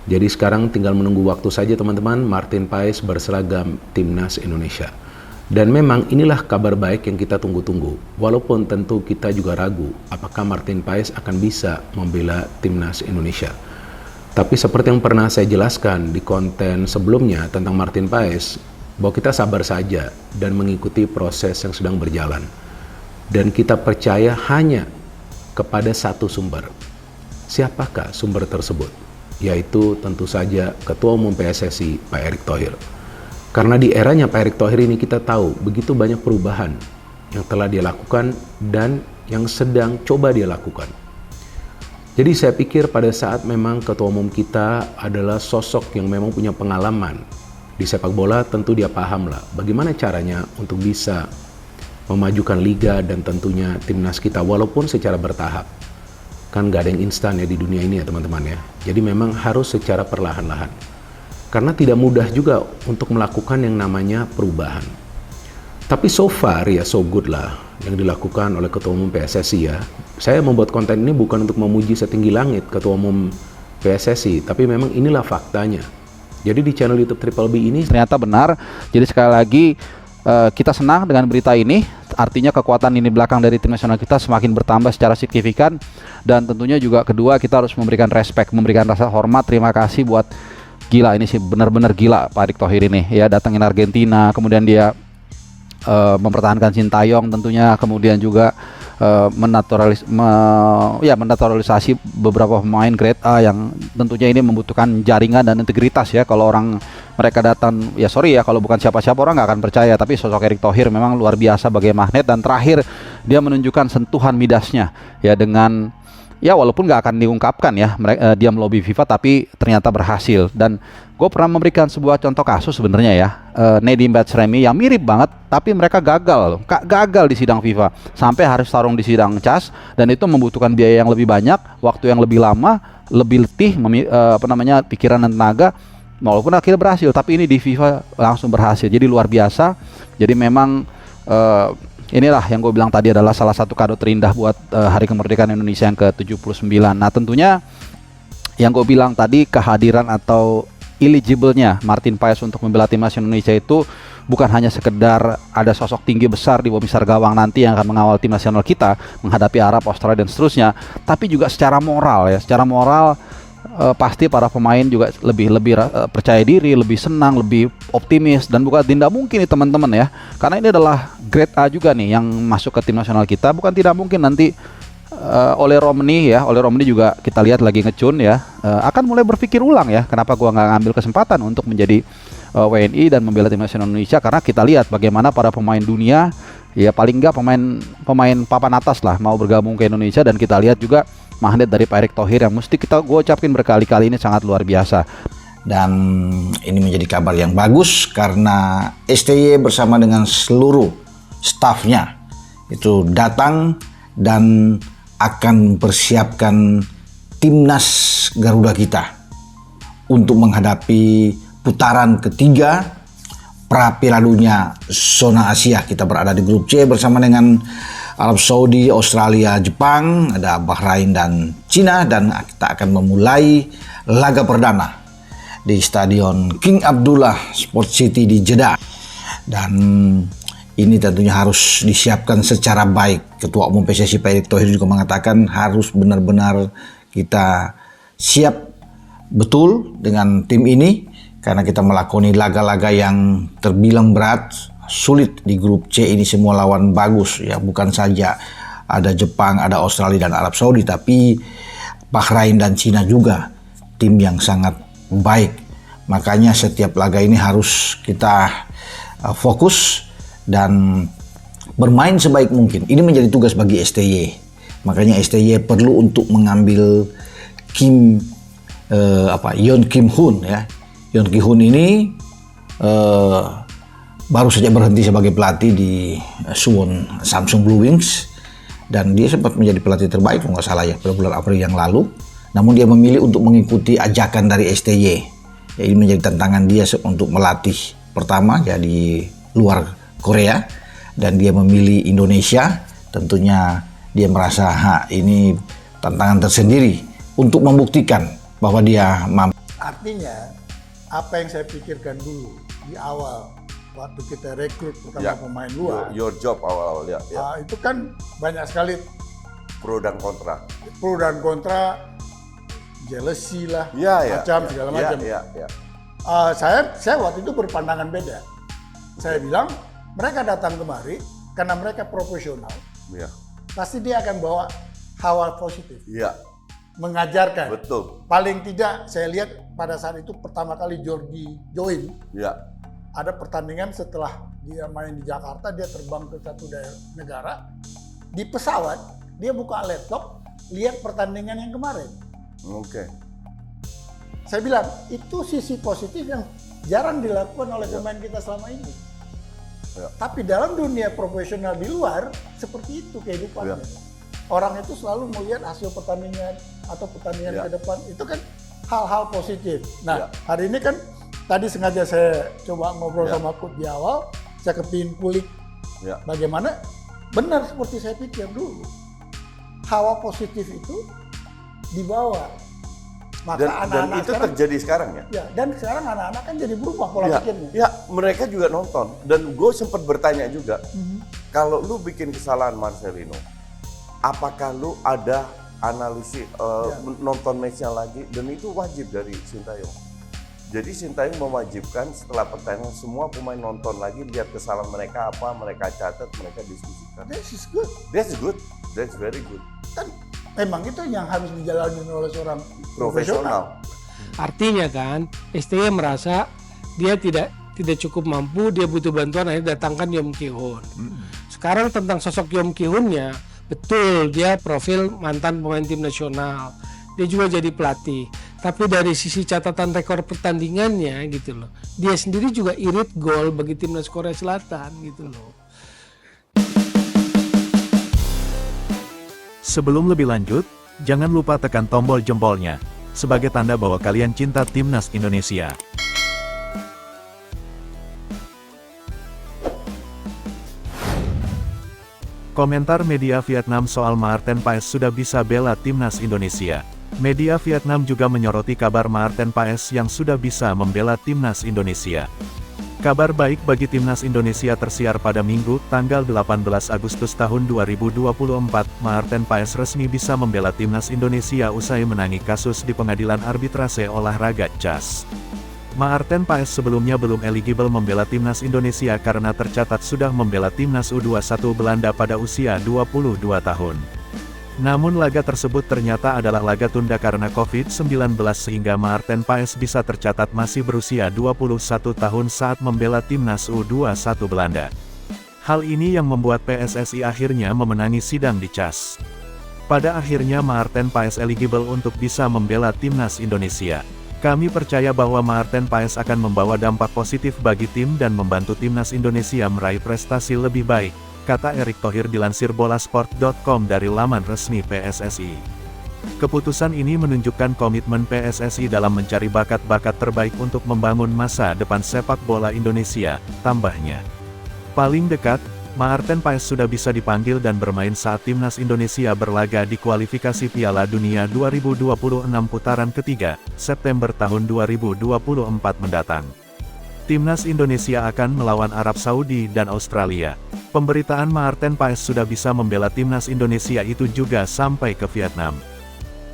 Jadi sekarang tinggal menunggu waktu saja teman-teman, Martin Paes berseragam Timnas Indonesia. Dan memang inilah kabar baik yang kita tunggu-tunggu. Walaupun tentu kita juga ragu apakah Martin Paes akan bisa membela Timnas Indonesia. Tapi seperti yang pernah saya jelaskan di konten sebelumnya tentang Martin Paes, bahwa kita sabar saja dan mengikuti proses yang sedang berjalan. Dan kita percaya hanya kepada satu sumber. Siapakah sumber tersebut? Yaitu tentu saja Ketua Umum PSSI Pak Erick Thohir. Karena di eranya Pak Erick Thohir ini kita tahu begitu banyak perubahan yang telah dia lakukan dan yang sedang coba dia lakukan. Jadi saya pikir pada saat memang Ketua Umum kita adalah sosok yang memang punya pengalaman di sepak bola, tentu dia paham lah bagaimana caranya untuk bisa memajukan liga dan tentunya timnas kita walaupun secara bertahap. Kan gak ada yang instan ya di dunia ini ya teman-teman ya. Jadi memang harus secara perlahan-lahan. Karena tidak mudah juga untuk melakukan yang namanya perubahan. Tapi so far ya so good lah yang dilakukan oleh Ketua Umum PSSI ya. Saya membuat konten ini bukan untuk memuji setinggi langit Ketua Umum PSSI, tapi memang inilah faktanya. Jadi di channel YouTube Triple B ini ternyata benar. Jadi sekali lagi kita senang dengan berita ini. Artinya kekuatan ini belakang dari tim nasional kita semakin bertambah secara signifikan. Dan tentunya juga kedua kita harus memberikan respect, memberikan rasa hormat, terima kasih buat gila ini sih benar-benar gila Pak Erick Thohir ini ya, datangin Argentina, kemudian dia mempertahankan Sintayong tentunya, kemudian juga menaturalisasi beberapa pemain grade A yang tentunya ini membutuhkan jaringan dan integritas ya. Kalau orang mereka datang ya sorry ya, kalau bukan siapa-siapa orang nggak akan percaya, tapi sosok Erick Thohir memang luar biasa sebagai magnet. Dan terakhir dia menunjukkan sentuhan midasnya ya, dengan ya walaupun nggak akan diungkapkan ya dia melobi FIFA, tapi ternyata berhasil. Dan gue pernah memberikan sebuah contoh kasus sebenarnya ya, Nedim Batsremi yang mirip banget, tapi mereka gagal di sidang FIFA sampai harus tarung di sidang CAS, dan itu membutuhkan biaya yang lebih banyak, waktu yang lebih lama, lebih letih, pikiran dan tenaga, walaupun akhirnya berhasil. Tapi ini di FIFA langsung berhasil, jadi luar biasa. Jadi memang inilah yang gue bilang tadi adalah salah satu kado terindah buat Hari Kemerdekaan Indonesia yang ke-79. Nah tentunya yang gue bilang tadi, kehadiran atau eligible-nya Martin Paes untuk membela timnas Indonesia itu bukan hanya sekedar ada sosok tinggi besar di bawah misar gawang nanti yang akan mengawal tim nasional kita menghadapi Arab, Australia dan seterusnya, tapi juga secara moral ya. Secara moral pasti para pemain juga lebih percaya diri, lebih senang, lebih optimis, dan bukan tidak mungkin nih teman-teman ya, karena ini adalah grade A juga nih yang masuk ke tim nasional kita. Bukan tidak mungkin nanti oleh Romney juga kita lihat lagi ngecun ya, akan mulai berpikir ulang ya, kenapa gua nggak ngambil kesempatan untuk menjadi WNI dan membela tim nasional Indonesia. Karena kita lihat bagaimana para pemain dunia ya, paling nggak pemain papan atas lah mau bergabung ke Indonesia, dan kita lihat juga magnet dari Pak Erick Thohir yang mesti gue ucapin berkali-kali ini sangat luar biasa. Dan ini menjadi kabar yang bagus karena STY bersama dengan seluruh stafnya itu datang dan akan mempersiapkan timnas Garuda kita untuk menghadapi putaran ketiga pra Piala Dunia zona Asia. Kita berada di grup C bersama dengan Arab Saudi, Australia, Jepang, ada Bahrain dan Cina, dan kita akan memulai laga perdana di Stadion King Abdullah Sport City di Jeddah. Dan ini tentunya harus disiapkan secara baik. Ketua Umum PSSI Pak Erick Thohir juga mengatakan harus benar-benar kita siap betul dengan tim ini, karena kita melakoni laga-laga yang terbilang berat, sulit di grup C ini. Semua lawan bagus ya, bukan saja ada Jepang, ada Australia dan Arab Saudi, tapi Bahrain dan Cina juga tim yang sangat baik. Makanya setiap laga ini harus kita fokus dan bermain sebaik mungkin. Ini menjadi tugas bagi STY. Makanya STY perlu untuk mengambil Yeon Kim Hoon ya. Yeon Kim Hoon ini baru saja berhenti sebagai pelatih di Suwon Samsung Blue Wings, dan dia sempat menjadi pelatih terbaik kalau nggak salah ya pada bulan April yang lalu. Namun dia memilih untuk mengikuti ajakan dari STY. Ya, ini menjadi tantangan dia untuk melatih pertama ya di luar Korea, dan dia memilih Indonesia. Tentunya dia merasa ini tantangan tersendiri untuk membuktikan bahwa dia mampu. Artinya apa yang saya pikirkan dulu di awal waktu kita rekrut pertama pemain luar, your job awal-awal ya. itu kan banyak sekali Pro dan kontra. Jealousy lah, segala macam. Saya waktu itu berpandangan beda. Saya bilang mereka datang kemari karena mereka profesional. Iya. Pasti dia akan bawa hawa positif. Iya. Mengajarkan. Betul. Paling tidak saya lihat pada saat itu pertama kali Jordi join. Iya. Ada pertandingan setelah dia main di Jakarta, dia terbang ke satu negara. Di pesawat dia buka laptop, lihat pertandingan yang kemarin. Oke. Saya bilang itu sisi positif yang jarang dilakukan oleh pemain kita selama ini. Ya. Tapi dalam dunia profesional di luar seperti itu kehidupannya. Ya. Orang itu selalu melihat hasil pertandingan atau pertandingan ke depan, itu kan hal-hal positif. Nah, hari ini kan tadi sengaja saya coba ngobrol sama Coach di awal, saya kepingin kulik bagaimana benar seperti saya pikir dulu. Hawa positif itu dibawa. Maka dan itu sekarang, terjadi sekarang ya? Ya, dan sekarang anak-anak kan jadi berubah pola pikirnya. Ya, mereka juga nonton. Dan gue sempat bertanya juga, kalau lu bikin kesalahan Marcelino, apakah lu ada analisis nonton match-nya lagi? Dan itu wajib dari Sintayong. Jadi Sintayong mewajibkan setelah pertandingan semua pemain nonton lagi, lihat kesalahan mereka apa, mereka catat, mereka diskusikan. This is good. That's good. That's very good. Kan memang itu yang harus dijalani oleh seorang profesional. Artinya kan, STY merasa dia tidak cukup mampu, dia butuh bantuan, akhirnya datangkan Yom Ki-hoon. Sekarang tentang sosok Yom Ki-hoonnya, betul dia profil mantan pemain tim nasional, dia juga jadi pelatih. Tapi dari sisi catatan rekor pertandingannya gitu loh, dia sendiri juga irit gol bagi timnas Korea Selatan gitu loh. Sebelum lebih lanjut, jangan lupa tekan tombol jempolnya, sebagai tanda bahwa kalian cinta Timnas Indonesia. Komentar media Vietnam soal Maarten Paes sudah bisa bela Timnas Indonesia. Media Vietnam juga menyoroti kabar Maarten Paes yang sudah bisa membela Timnas Indonesia. Kabar baik bagi Timnas Indonesia tersiar pada Minggu, tanggal 18 Agustus tahun 2024, Maarten Paes resmi bisa membela Timnas Indonesia usai menangi kasus di Pengadilan Arbitrase Olahraga CAS. Maarten Paes sebelumnya belum eligible membela Timnas Indonesia karena tercatat sudah membela Timnas U21 Belanda pada usia 22 tahun. Namun laga tersebut ternyata adalah laga tunda karena COVID-19 sehingga Maarten Paes bisa tercatat masih berusia 21 tahun saat membela Timnas U21 Belanda. Hal ini yang membuat PSSI akhirnya memenangi sidang di CAS. Pada akhirnya Maarten Paes eligible untuk bisa membela Timnas Indonesia. Kami percaya bahwa Maarten Paes akan membawa dampak positif bagi tim dan membantu Timnas Indonesia meraih prestasi lebih baik, kata Erick Thohir dilansir bolasport.com dari laman resmi PSSI. Keputusan ini menunjukkan komitmen PSSI dalam mencari bakat-bakat terbaik untuk membangun masa depan sepak bola Indonesia, tambahnya. Paling dekat, Maarten Paes sudah bisa dipanggil dan bermain saat Timnas Indonesia berlaga di kualifikasi Piala Dunia 2026 putaran ketiga, September tahun 2024 mendatang. Timnas Indonesia akan melawan Arab Saudi dan Australia. Pemberitaan Maarten Paes sudah bisa membela Timnas Indonesia itu juga sampai ke Vietnam.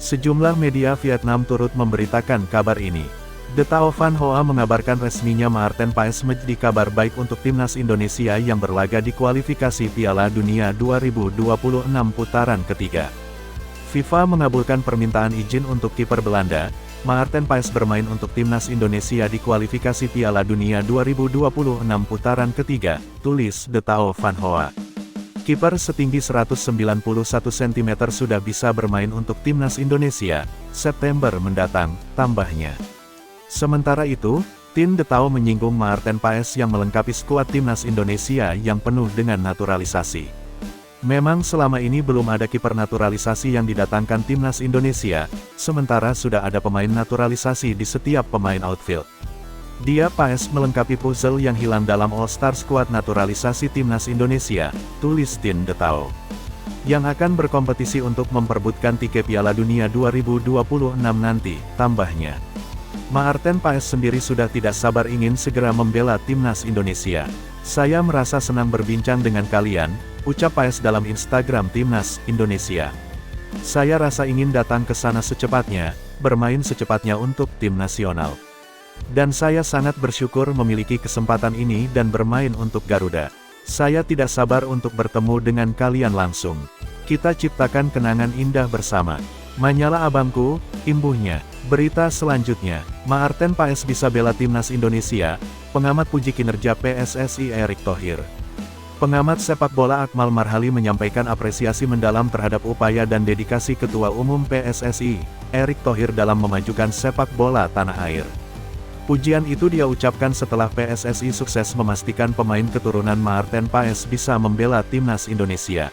Sejumlah media Vietnam turut memberitakan kabar ini. The Tao Van Hoa mengabarkan resminya Maarten Paes menjadi kabar baik untuk Timnas Indonesia yang berlaga di kualifikasi Piala Dunia 2026 putaran ketiga. FIFA mengabulkan permintaan izin untuk kiper Belanda. Maarten Paes bermain untuk Timnas Indonesia di kualifikasi Piala Dunia 2026 putaran ketiga, tulis The Tao Van Hoa. Kiper setinggi 191 cm sudah bisa bermain untuk Timnas Indonesia, September mendatang, tambahnya. Sementara itu, tim The Tao menyinggung Maarten Paes yang melengkapi skuad Timnas Indonesia yang penuh dengan naturalisasi. Memang selama ini belum ada kiper naturalisasi yang didatangkan Timnas Indonesia, sementara sudah ada pemain naturalisasi di setiap pemain outfield. Dia Paes melengkapi puzzle yang hilang dalam All-Star Squad naturalisasi Timnas Indonesia, tulis tim The Tao. Yang akan berkompetisi untuk memperebutkan tiket Piala Dunia 2026 nanti, tambahnya. Maarten Paes sendiri sudah tidak sabar ingin segera membela timnas Indonesia. Saya merasa senang berbincang dengan kalian, ucap Paes dalam Instagram timnas Indonesia. Saya rasa ingin datang ke sana secepatnya, bermain secepatnya untuk tim nasional. Dan saya sangat bersyukur memiliki kesempatan ini dan bermain untuk Garuda. Saya tidak sabar untuk bertemu dengan kalian langsung. Kita ciptakan kenangan indah bersama. Manyala abangku, imbuhnya. Berita selanjutnya, Maarten Paes bisa bela timnas Indonesia, pengamat puji kinerja PSSI Erick Thohir. Pengamat sepak bola Akmal Marhali menyampaikan apresiasi mendalam terhadap upaya dan dedikasi Ketua Umum PSSI, Erick Thohir dalam memajukan sepak bola tanah air. Pujian itu dia ucapkan setelah PSSI sukses memastikan pemain keturunan Maarten Paes bisa membela timnas Indonesia.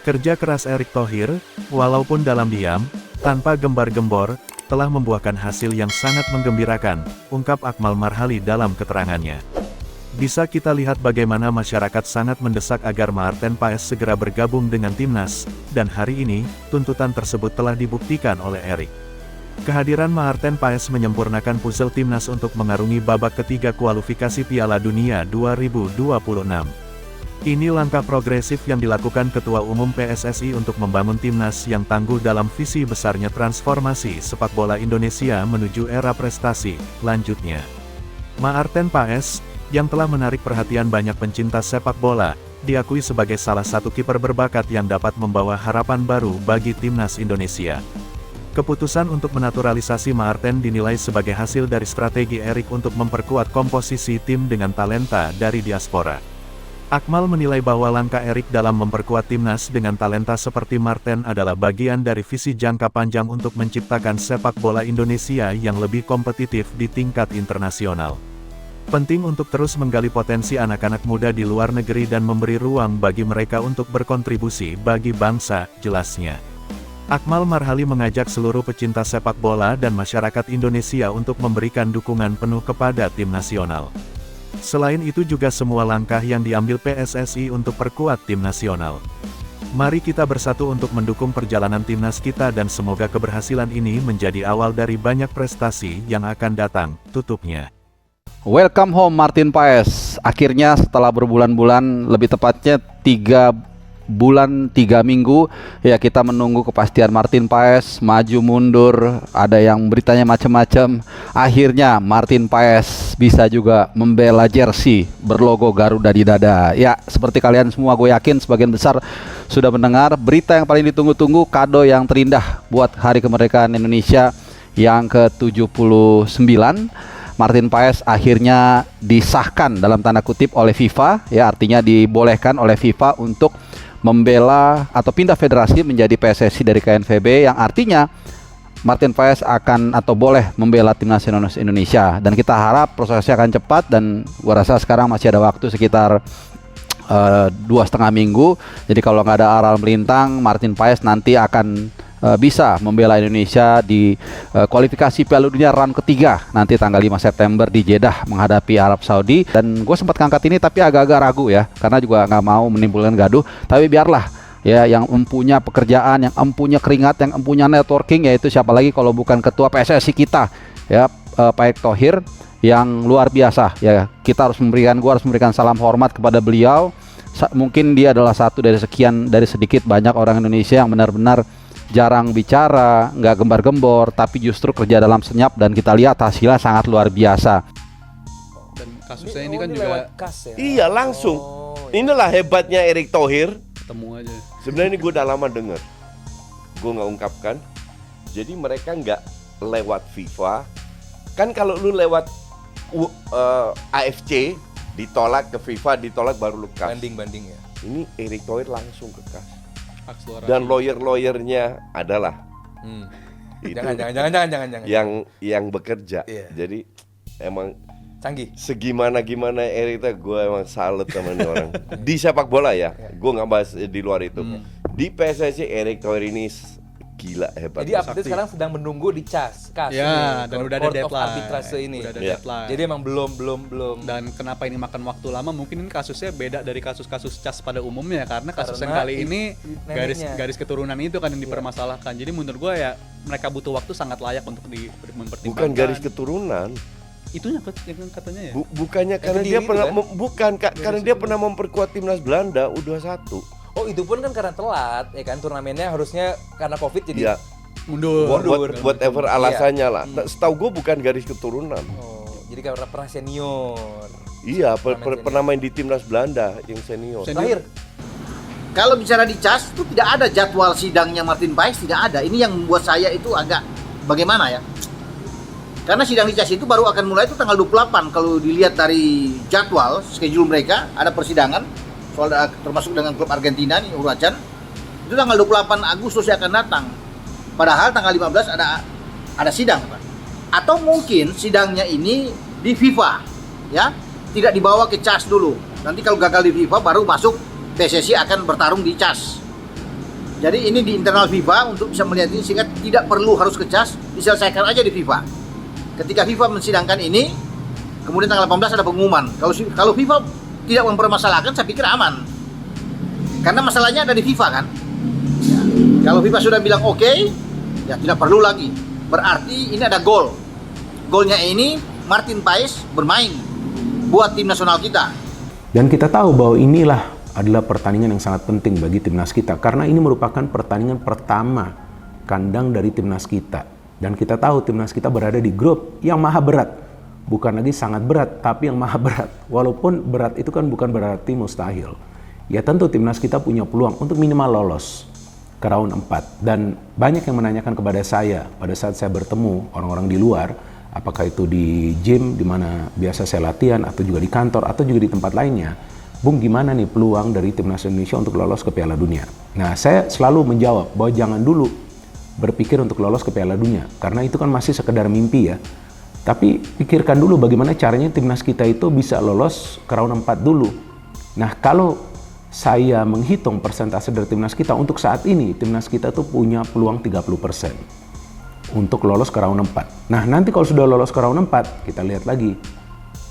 Kerja keras Erick Thohir, walaupun dalam diam, tanpa gembar-gembor, telah membuahkan hasil yang sangat menggembirakan, ungkap Akmal Marhali dalam keterangannya. Bisa kita lihat bagaimana masyarakat sangat mendesak agar Maarten Paes segera bergabung dengan timnas, dan hari ini, tuntutan tersebut telah dibuktikan oleh Erick. Kehadiran Maarten Paes menyempurnakan puzzle timnas untuk mengarungi babak ketiga kualifikasi Piala Dunia 2026. Ini langkah progresif yang dilakukan Ketua Umum PSSI untuk membangun timnas yang tangguh dalam visi besarnya transformasi sepak bola Indonesia menuju era prestasi, lanjutnya. Maarten Paes, yang telah menarik perhatian banyak pencinta sepak bola, diakui sebagai salah satu kiper berbakat yang dapat membawa harapan baru bagi timnas Indonesia. Keputusan untuk menaturalisasi Maarten dinilai sebagai hasil dari strategi Erick untuk memperkuat komposisi tim dengan talenta dari diaspora. Akmal menilai bahwa langkah Erick dalam memperkuat timnas dengan talenta seperti Maarten adalah bagian dari visi jangka panjang untuk menciptakan sepak bola Indonesia yang lebih kompetitif di tingkat internasional. Penting untuk terus menggali potensi anak-anak muda di luar negeri dan memberi ruang bagi mereka untuk berkontribusi bagi bangsa, jelasnya. Akmal Marhali mengajak seluruh pecinta sepak bola dan masyarakat Indonesia untuk memberikan dukungan penuh kepada tim nasional. Selain itu juga semua langkah yang diambil PSSI untuk perkuat tim nasional. Mari kita bersatu untuk mendukung perjalanan timnas kita dan semoga keberhasilan ini menjadi awal dari banyak prestasi yang akan datang, tutupnya. Welcome home Maarten Paes. Akhirnya setelah berbulan-bulan, lebih tepatnya 3 bulan 3 minggu, ya kita menunggu kepastian Maarten Paes, maju mundur, ada yang beritanya macam-macam. Akhirnya Maarten Paes bisa juga membela jersey berlogo Garuda di dada. Ya, seperti kalian semua, gue yakin sebagian besar sudah mendengar berita yang paling ditunggu-tunggu, kado yang terindah buat Hari Kemerdekaan Indonesia yang ke-79. Maarten Paes akhirnya disahkan dalam tanda kutip oleh FIFA, ya artinya dibolehkan oleh FIFA untuk membela atau pindah federasi menjadi PSSI dari KNVB, yang artinya Maarten Paes akan atau boleh membela timnas Indonesia, dan kita harap prosesnya akan cepat, dan gua rasa sekarang masih ada waktu sekitar 2,5 minggu. Jadi kalau nggak ada aral melintang, Maarten Paes nanti akan bisa membela Indonesia di kualifikasi Piala Dunia round ketiga nanti tanggal 5 September di Jeddah menghadapi Arab Saudi. Dan gue sempat ngangkat ini tapi agak-agak ragu ya, karena juga nggak mau menimbulkan gaduh. Tapi biarlah ya, yang empunya pekerjaan, yang empunya keringat, yang empunya networking, yaitu siapa lagi kalau bukan Ketua PSSI kita ya, Pak Erick Thohir, yang luar biasa ya. Kita harus memberikan, gue harus memberikan salam hormat kepada beliau. Mungkin dia adalah satu dari sekian, dari sedikit banyak orang Indonesia yang benar-benar jarang bicara, nggak gembar-gembor, tapi justru kerja dalam senyap, dan kita lihat hasilnya sangat luar biasa. Dan kasusnya ini kan juga ya? Iya, langsung. Inilah hebatnya Erick Thohir. Ketemu aja. Sebenarnya ini gue udah lama denger, gue nggak ungkapkan. Jadi mereka nggak lewat FIFA. Kan kalau lu lewat AFC ditolak ke FIFA, ditolak baru lu kas. Banding ya. Ini Erick Thohir langsung ke kas. Akselerasi. Dan lawyer-lawyernya adalah itu Jangan. yang bekerja. Iya. Jadi emang Canggih. segimana Erick Thohir, gue emang salut sama ini orang. Di sepak bola ya, gue nggak bahas di luar itu. Di PSSI Erick Thohir ini gila hebat. Jadi update sekarang sedang menunggu di CAS. Ya, ini, dan udah ada Court of deadline. Arbitrase ini. Udah ada Iya. deadline. Jadi emang belum. Dan kenapa ini makan waktu lama? Mungkin ini kasusnya beda dari kasus-kasus cas pada umumnya karena kasus yang Karena kali ini neneknya. garis keturunan itu kan yang dipermasalahkan. Jadi menurut gue ya mereka butuh waktu sangat layak untuk mempertimbangkan. Bukan garis keturunan. Itunya yang katanya ya. Bukannya karena Kediri dia itu pernah kan? bukan Kak, karena dia pernah memperkuat timnas Belanda U21. Oh itu pun kan karena telat, ya kan turnamennya harusnya karena COVID jadi. Iya. Mundur. Whatever alasannya lah. Nah, setahu gue bukan garis keturunan. Oh, jadi karena pernah senior. Iya, Pernah pernah main di timnas Belanda yang senior. Terakhir, Kalau bicara di CAS itu tidak ada jadwal sidangnya Martin Paes, tidak ada. Ini yang membuat saya itu agak bagaimana ya? Karena sidang di CAS itu baru akan mulai itu tanggal 28. Kalau dilihat dari jadwal, schedule mereka, ada persidangan soal termasuk dengan klub Argentina nih, Huracan. Itu tanggal 28 Agustus yang akan datang. Padahal tanggal 15 ada sidang, Pak. Atau mungkin sidangnya ini di FIFA, ya. Tidak dibawa ke CAS dulu. Nanti kalau gagal di FIFA baru masuk PSSI akan bertarung di CAS. Jadi ini di internal FIFA untuk bisa melihat ini sehingga tidak perlu harus ke CAS, diselesaikan aja di FIFA. Ketika FIFA mensidangkan ini, kemudian tanggal 18 ada pengumuman. Kalau FIFA tidak mempermasalahkan, saya pikir aman. Karena masalahnya ada di FIFA kan. Ya. Kalau FIFA sudah bilang oke, ya tidak perlu lagi. Berarti ini ada gol. Golnya ini Martin Paes bermain buat tim nasional kita. Dan kita tahu bahwa inilah adalah pertandingan yang sangat penting bagi timnas kita karena ini merupakan pertandingan pertama kandang dari timnas kita. Dan kita tahu timnas kita berada di grup yang maha berat. Bukan lagi sangat berat, tapi yang maha berat. Walaupun berat itu kan bukan berarti mustahil. Ya tentu timnas kita punya peluang untuk minimal lolos ke round 4. Dan banyak yang menanyakan kepada saya pada saat saya bertemu orang-orang di luar, apakah itu di gym di mana biasa saya latihan atau juga di kantor atau juga di tempat lainnya. Bung, gimana nih peluang dari timnas Indonesia untuk lolos ke Piala Dunia? Nah, saya selalu menjawab bahwa jangan dulu berpikir untuk lolos ke Piala Dunia karena itu kan masih sekedar mimpi ya. Tapi pikirkan dulu bagaimana caranya timnas kita itu bisa lolos ke round 4 dulu. Nah, kalau saya menghitung persentase dari timnas kita untuk saat ini, timnas kita tuh punya peluang 30% untuk lolos ke round 4. Nah, nanti kalau sudah lolos ke round 4, kita lihat lagi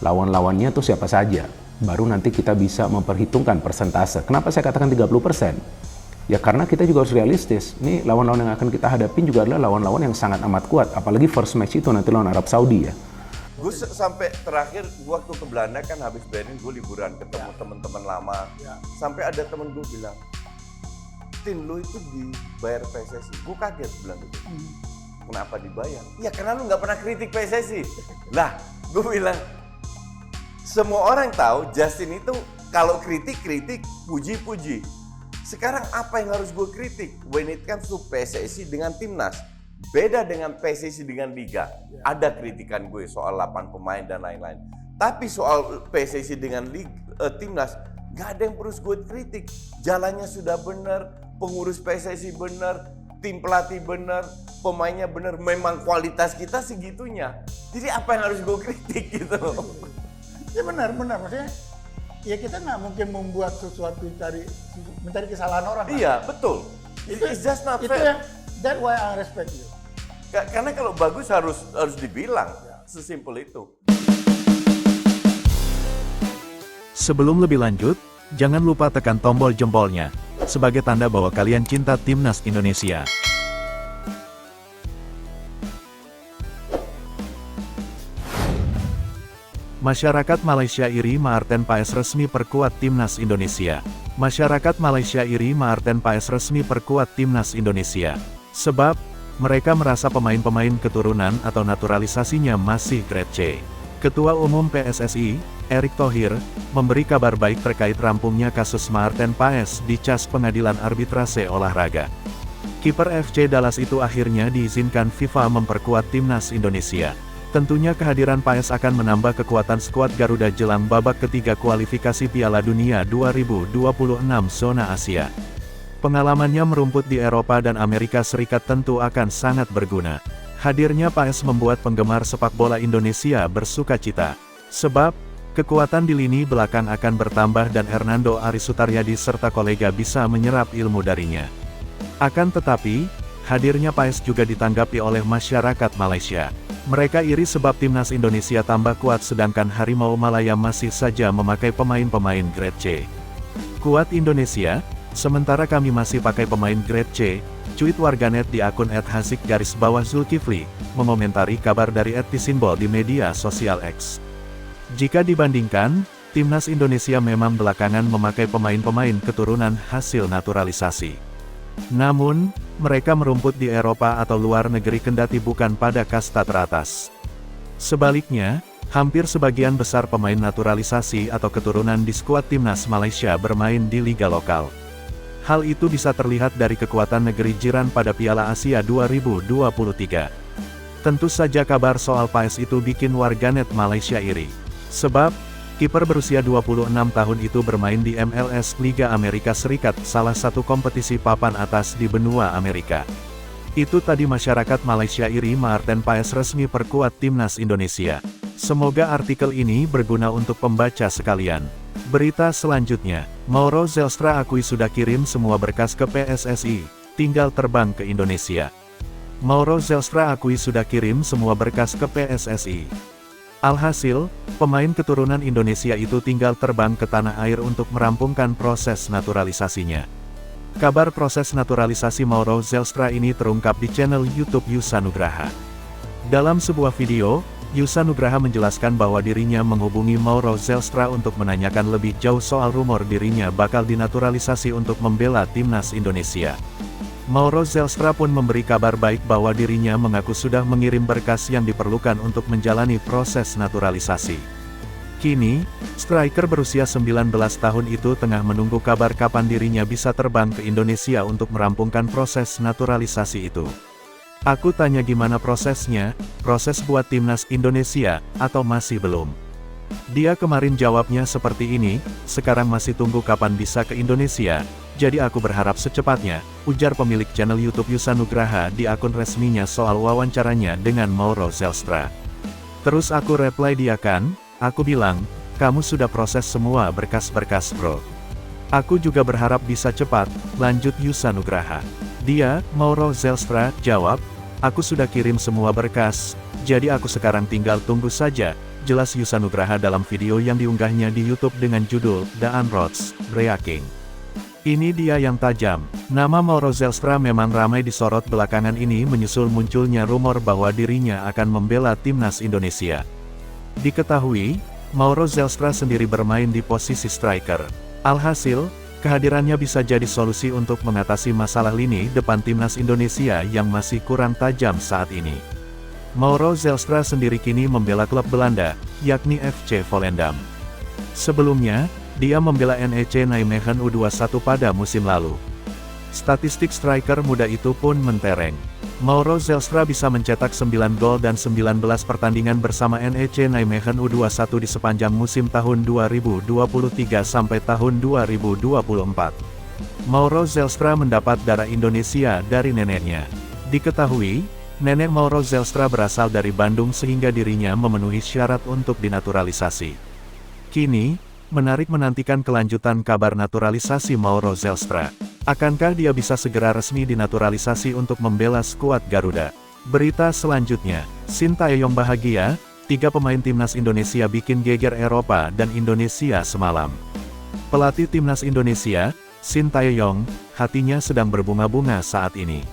lawan-lawannya tuh siapa saja. Baru nanti kita bisa memperhitungkan persentase. Kenapa saya katakan 30%? Ya karena kita juga harus realistis. Ini lawan-lawan yang akan kita hadapin juga adalah lawan-lawan yang sangat amat kuat. Apalagi first match itu nanti lawan Arab Saudi ya. Gue sampai terakhir waktu ke Belanda kan habis berin gue liburan ketemu teman-teman lama. Sampai ada temen gue bilang, "Tin, lu itu dibayar PSSI." Gue kaget bilang gitu. Kenapa dibayar? Ya karena lu nggak pernah kritik PSSI. Lah, gue bilang, semua orang tahu Justin itu kalau kritik, puji-puji. Sekarang apa yang harus gue kritik? When it comes to PSSI dengan timnas, beda dengan PSSI dengan liga. Ada kritikan gue soal 8 pemain dan lain-lain. Tapi soal PSSI dengan timnas, gak ada yang perlu gue kritik. Jalannya sudah benar, pengurus PSSI benar, tim pelatih benar, pemainnya benar. Memang kualitas kita segitunya. Jadi apa yang harus gue kritik gitu? Ya benar maksudnya. Ya kita nggak mungkin membuat sesuatu mencari kesalahan orang. Iya, betul. It's just not itu fair. yang that why I respect you. Karena kalau bagus harus dibilang. Sesimpel itu. Sebelum lebih lanjut, jangan lupa tekan tombol jempolnya sebagai tanda bahwa kalian cinta timnas Indonesia. Masyarakat Malaysia iri Martin Paes resmi perkuat timnas Indonesia. Masyarakat Malaysia iri Martin Paes resmi perkuat timnas Indonesia. Sebab, mereka merasa pemain-pemain keturunan atau naturalisasinya masih grade C. Ketua Umum PSSI, Erick Thohir, memberi kabar baik terkait rampungnya kasus Martin Paes di CAS Pengadilan Arbitrase Olahraga. Kiper FC Dallas itu akhirnya diizinkan FIFA memperkuat timnas Indonesia. Tentunya kehadiran Paes akan menambah kekuatan skuad Garuda jelang babak ketiga kualifikasi Piala Dunia 2026 zona Asia. Pengalamannya merumput di Eropa dan Amerika Serikat tentu akan sangat berguna. Hadirnya Paes membuat penggemar sepak bola Indonesia bersukacita. Sebab, kekuatan di lini belakang akan bertambah dan Hernando Ari Sutaryadi serta kolega bisa menyerap ilmu darinya. Akan tetapi, hadirnya Paes juga ditanggapi oleh masyarakat Malaysia. Mereka iri sebab timnas Indonesia tambah kuat sedangkan Harimau Malaya masih saja memakai pemain-pemain grade C. Kuat Indonesia, sementara kami masih pakai pemain grade C, cuit warganet di akun @hasik_Zulkifli, mengomentari kabar dari @tisimbol di media sosial X. Jika dibandingkan, timnas Indonesia memang belakangan memakai pemain-pemain keturunan hasil naturalisasi. Namun, mereka merumput di Eropa atau luar negeri kendati bukan pada kasta teratas. Sebaliknya, hampir sebagian besar pemain naturalisasi atau keturunan di skuad timnas Malaysia bermain di liga lokal. Hal itu bisa terlihat dari kekuatan negeri jiran pada Piala Asia 2023. Tentu saja kabar soal Paes itu bikin warganet Malaysia iri. Sebab, kiper berusia 26 tahun itu bermain di MLS Liga Amerika Serikat, salah satu kompetisi papan atas di benua Amerika. Itu tadi masyarakat Malaysia iri Martin Paes resmi perkuat timnas Indonesia. Semoga artikel ini berguna untuk pembaca sekalian. Berita selanjutnya, Mauro Zelstra akui sudah kirim semua berkas ke PSSI, tinggal terbang ke Indonesia. Mauro Zelstra akui sudah kirim semua berkas ke PSSI. Alhasil, pemain keturunan Indonesia itu tinggal terbang ke tanah air untuk merampungkan proses naturalisasinya. Kabar proses naturalisasi Mauro Zelstra ini terungkap di channel YouTube Yusa Nugraha. Dalam sebuah video, Yusa Nugraha menjelaskan bahwa dirinya menghubungi Mauro Zelstra untuk menanyakan lebih jauh soal rumor dirinya bakal dinaturalisasi untuk membela timnas Indonesia. Mauro Zelstra pun memberi kabar baik bahwa dirinya mengaku sudah mengirim berkas yang diperlukan untuk menjalani proses naturalisasi. Kini, striker berusia 19 tahun itu tengah menunggu kabar kapan dirinya bisa terbang ke Indonesia untuk merampungkan proses naturalisasi itu. Aku tanya gimana prosesnya, proses buat timnas Indonesia, atau masih belum? Dia kemarin jawabnya seperti ini, sekarang masih tunggu kapan bisa ke Indonesia, jadi aku berharap secepatnya, ujar pemilik channel YouTube Yusa Nugraha di akun resminya soal wawancaranya dengan Mauro Zelstra. Terus aku reply dia kan, aku bilang, kamu sudah proses semua berkas-berkas bro. Aku juga berharap bisa cepat, lanjut Yusa Nugraha. Dia, Mauro Zelstra, jawab, aku sudah kirim semua berkas, jadi aku sekarang tinggal tunggu saja, jelas Yusa Nugraha dalam video yang diunggahnya di YouTube dengan judul The Unroads Breaking. Ini dia yang tajam. Nama Mauro Zelstra memang ramai disorot belakangan ini menyusul munculnya rumor bahwa dirinya akan membela timnas Indonesia. Diketahui, Mauro Zelstra sendiri bermain di posisi striker. Alhasil, kehadirannya bisa jadi solusi untuk mengatasi masalah lini depan timnas Indonesia yang masih kurang tajam saat ini. Mauro Zelstra sendiri kini membela klub Belanda, yakni FC Volendam. Sebelumnya, dia membela NEC Nijmegen U21 pada musim lalu. Statistik striker muda itu pun mentereng. Mauro Zelstra bisa mencetak 9 gol dan 19 pertandingan bersama NEC Nijmegen U21 di sepanjang musim tahun 2023 sampai tahun 2024. Mauro Zelstra mendapat darah Indonesia dari neneknya. Diketahui, nenek Mauro Zelstra berasal dari Bandung sehingga dirinya memenuhi syarat untuk dinaturalisasi. Kini, menarik menantikan kelanjutan kabar naturalisasi Mauro Zelstra. Akankah dia bisa segera resmi dinaturalisasi untuk membela skuad Garuda? Berita selanjutnya, Sintayong bahagia, 3 pemain timnas Indonesia bikin geger Eropa dan Indonesia semalam. Pelatih timnas Indonesia, Sintayong, hatinya sedang berbunga-bunga saat ini.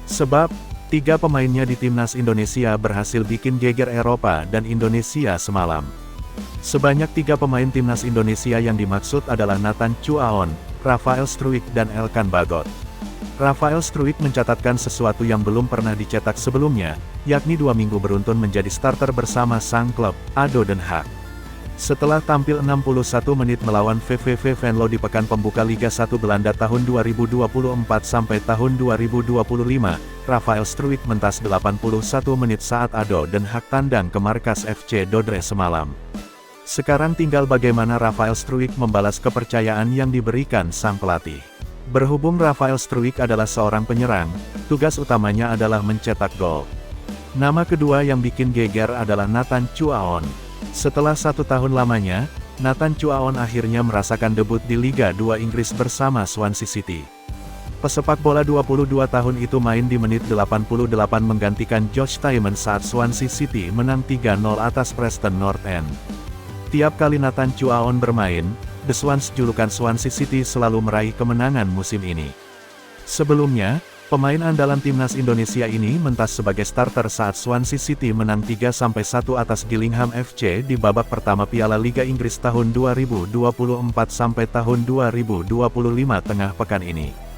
Sebab, 3 pemainnya di timnas Indonesia berhasil bikin geger Eropa dan Indonesia semalam. Sebanyak 3 pemain timnas Indonesia yang dimaksud adalah Nathan Chuaon, Rafael Struijk dan Elkan Bagot. Rafael Struijk mencatatkan sesuatu yang belum pernah dicetak sebelumnya, yakni 2 minggu beruntun menjadi starter bersama sang klub, ADO Den Haag. Setelah tampil 61 menit melawan VVV Venlo di pekan pembuka Liga 1 Belanda tahun 2024 sampai tahun 2025, Rafael Struijk mentas 81 menit saat ADO Den Haag tandang ke markas FC Dordrecht semalam. Sekarang tinggal bagaimana Rafael Struijk membalas kepercayaan yang diberikan sang pelatih. Berhubung Rafael Struijk adalah seorang penyerang, tugas utamanya adalah mencetak gol. Nama kedua yang bikin geger adalah Nathan Chuaon. Setelah 1 tahun lamanya, Nathan Chuaon akhirnya merasakan debut di Liga 2 Inggris bersama Swansea City. Pesepak bola 22 tahun itu main di menit 88 menggantikan Josh Tymon saat Swansea City menang 3-0 atas Preston North End. Tiap kali Nathan Chuaon bermain, The Swans julukan Swansea City selalu meraih kemenangan musim ini. Sebelumnya, pemain andalan timnas Indonesia ini mentas sebagai starter saat Swansea City menang 3-1 atas Gillingham FC di babak pertama Piala Liga Inggris tahun 2024 sampai tahun 2025 tengah pekan ini.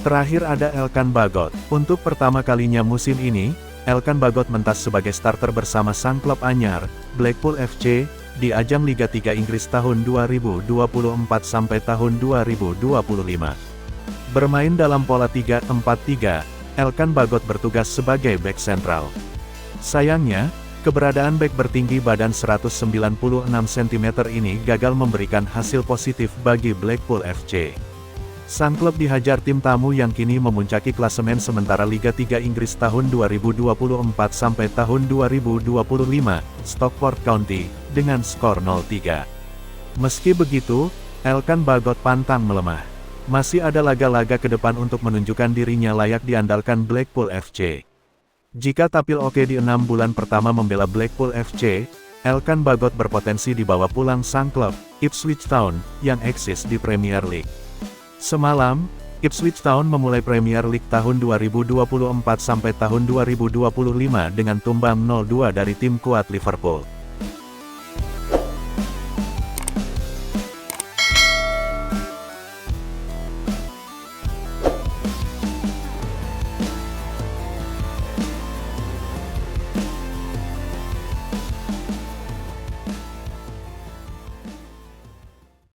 Terakhir ada Elkan Bagot. Untuk pertama kalinya musim ini, Elkan Bagot mentas sebagai starter bersama sang klub anyar, Blackpool FC, di ajang Liga 3 Inggris tahun 2024 sampai tahun 2025. Bermain dalam pola 3-4-3, Elkan Bagot bertugas sebagai bek sentral. Sayangnya, keberadaan bek bertinggi badan 196 cm ini gagal memberikan hasil positif bagi Blackpool FC. Sang klub dihajar tim tamu yang kini memuncaki klasemen sementara Liga 3 Inggris tahun 2024 sampai tahun 2025, Stockport County, dengan skor 0-3. Meski begitu, Elkan Bagot pantang melemah. Masih ada laga-laga ke depan untuk menunjukkan dirinya layak diandalkan Blackpool FC. Jika tampil oke di 6 bulan pertama membela Blackpool FC, Elkan Bagot berpotensi dibawa pulang sang klub, Ipswich Town, yang eksis di Premier League. Semalam, Ipswich Town memulai Premier League tahun 2024 sampai tahun 2025 dengan tumbang 0-2 dari tim kuat Liverpool.